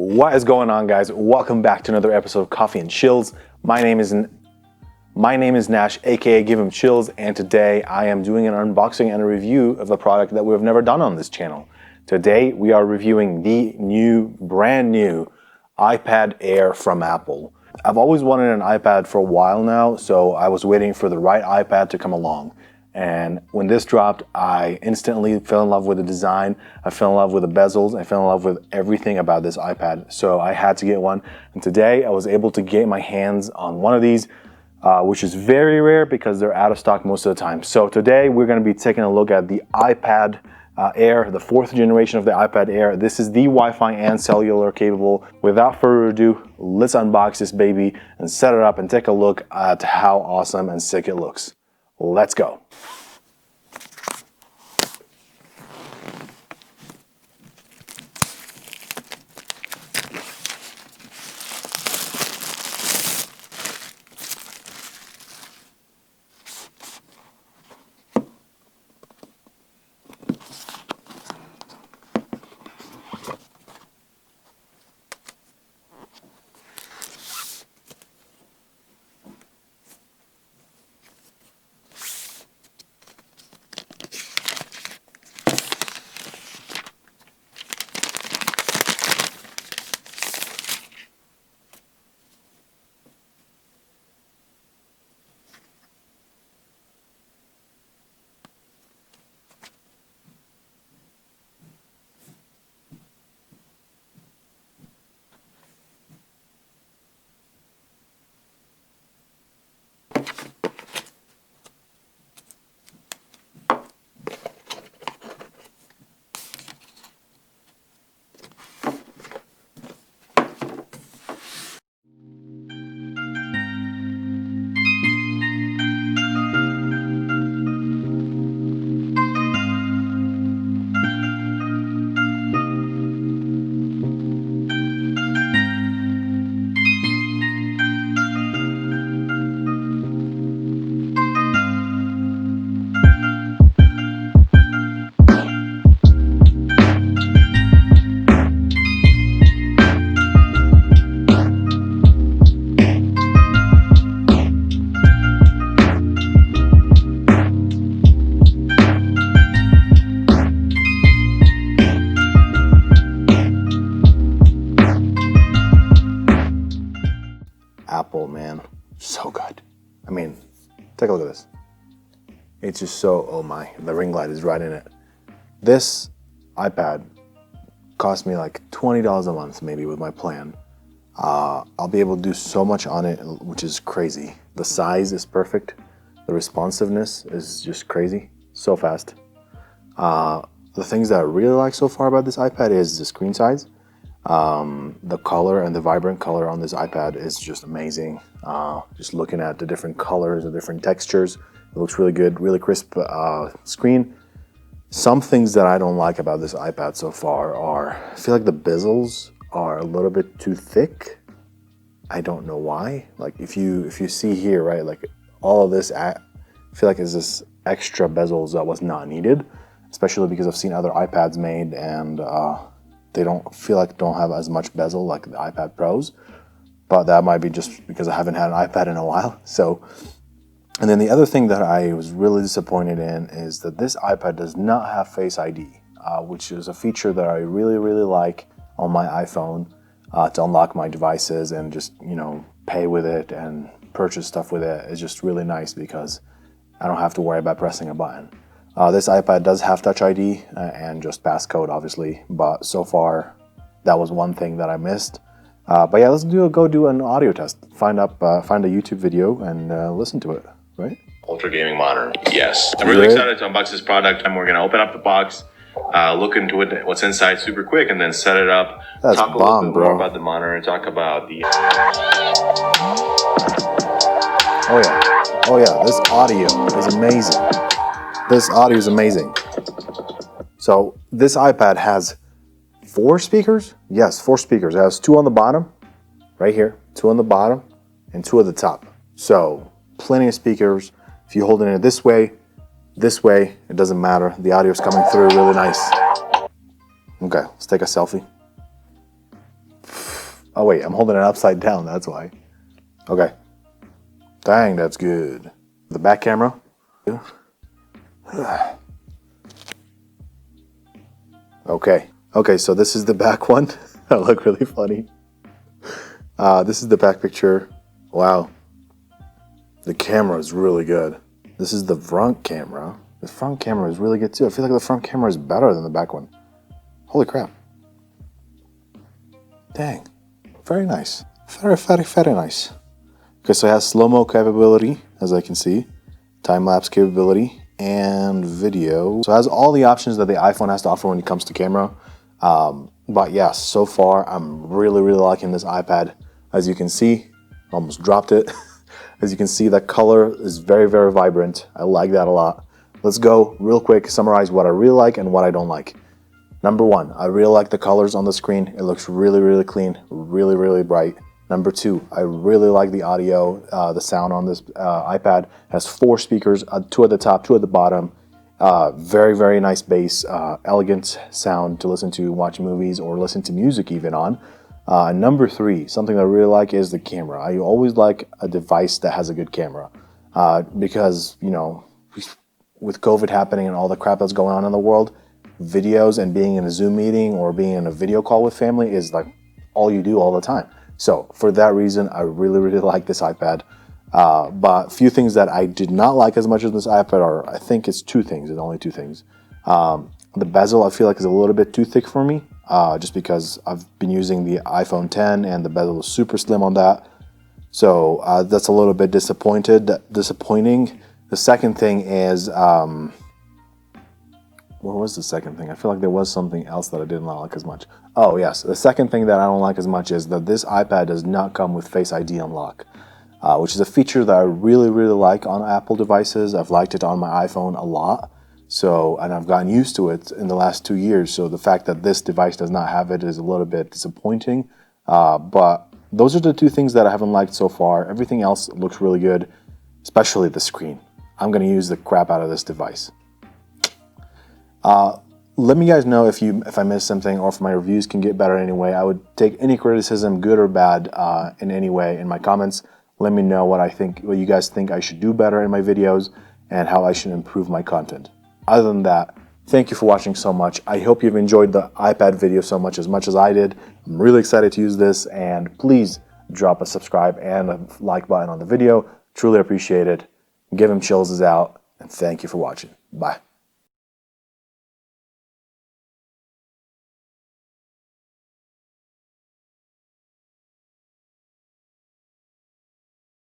What is going on, guys? Welcome back to another episode of Coffee and Chills. My name is Nash, aka Give 'em Chills, and today I am doing an unboxing and a review of a product that we have never done on this channel. Today we are reviewing the brand new iPad Air from Apple. I've always wanted an iPad for a while now, so I was waiting for the right iPad to come along. And when this dropped, I instantly fell in love with the design. I fell in love with the bezels. I fell in love with everything about this iPad. So I had to get one. And today I was able to get my hands on one of these, which is very rare because they're out of stock most of the time. So today we're going to be taking a look at the iPad Air, the fourth generation of the iPad Air. This is the Wi-Fi and cellular capable. Without further ado, let's unbox this baby and set it up and take a look at how awesome and sick it looks. Let's go. Apple, man, so good. I mean, take a look at this. It's just so, oh my, the ring light is right in it. This iPad cost me like $20 a month maybe with my plan. I'll be able to do so much on it, which is crazy. The size is perfect. The responsiveness is just crazy, so fast. The things that I really like so far about this iPad is the screen size. The color and the vibrant color on this iPad is just amazing. Just looking at the different colors, the different textures, it looks really good, really crisp screen. Some things that I don't like about this iPad so far are, I feel like the bezels are a little bit too thick. I don't know why. Like if you see here, right, like all of this, I feel like is this extra bezels that was not needed, especially because I've seen other iPads made and they don't have as much bezel like the iPad Pros, but that might be just because I haven't had an iPad in a while. So, and then the other thing that I was really disappointed in is that this iPad does not have Face ID, which is a feature that I really, really like on my iPhone to unlock my devices and just, you know, pay with it and purchase stuff with it. It's just really nice because I don't have to worry about pressing a button. This iPad does have Touch ID and just passcode, obviously, but so far that was one thing that I missed. But yeah, let's go do an audio test. Find a YouTube video and listen to it, right? Ultra gaming monitor, yes. I'm really excited to unbox this product, and we're gonna open up the box, look into it, what's inside super quick, and then set it up. That's talk a little bit more about the monitor and talk about the... Oh yeah, this audio is amazing. This audio is amazing. So this iPad has 4 speakers. Yes, 4 speakers. It has 2 on the bottom, right here, 2 on the bottom, and 2 at the top. So plenty of speakers. If you hold it this way, it doesn't matter. The audio is coming through really nice. Okay, let's take a selfie. Oh wait, I'm holding it upside down, that's why. Okay. Dang, that's good. The back camera. Okay. Okay, so this is the back one. That look really funny. This is the back picture. Wow. The camera is really good. This is the front camera. The front camera is really good too. I feel like the front camera is better than the back one. Holy crap. Dang. Very nice. Very, very, very nice. Okay, so it has slow-mo capability, as I can see. Time-lapse capability and video. So it has all the options that the iPhone has to offer when it comes to camera. But yeah, so far I'm really, really liking this iPad. As you can see, almost dropped it. As you can see, that color is very, very vibrant. I like that a lot. Let's go real quick, summarize what I really like and what I don't like. Number one, I really like the colors on the screen. It looks really, really clean, really, really bright. Number two, I really like the audio, the sound on this iPad. Has 4 speakers, 2 at the top, 2 at the bottom. Very, very nice bass, elegant sound to listen to, watch movies, or listen to music even on. Number three, something I really like is the camera. I always like a device that has a good camera because, you know, with COVID happening and all the crap that's going on in the world, videos and being in a Zoom meeting or being in a video call with family is like all you do all the time. So for that reason, I really, really like this iPad. But a few things that I did not like as much as this iPad are, I think it's 2 things, it's only 2 things. The bezel I feel like is a little bit too thick for me, just because I've been using the iPhone 10 and the bezel is super slim on that. So that's a little bit disappointing. The second thing is, what was the second thing? I feel like there was something else that I didn't like as much. Oh yes, the second thing that I don't like as much is that this iPad does not come with Face ID unlock, which is a feature that I really, really like on Apple devices. I've liked it on my iPhone a lot. So, and I've gotten used to it in the last 2 years. So the fact that this device does not have it is a little bit disappointing. But those are the 2 things that I haven't liked so far. Everything else looks really good, especially the screen. I'm going to use the crap out of this device. Let me guys know if I missed something or if my reviews can get better anyway. I would take any criticism, good or bad, in any way in my comments. Let me know what you guys think I should do better in my videos and how I should improve my content. Other than that, thank you for watching so much. I hope you've enjoyed the iPad video so much as I did. I'm really excited to use this, and please drop a subscribe and a like button on the video. Truly appreciate it. Give him chills out, and thank you for watching. Bye.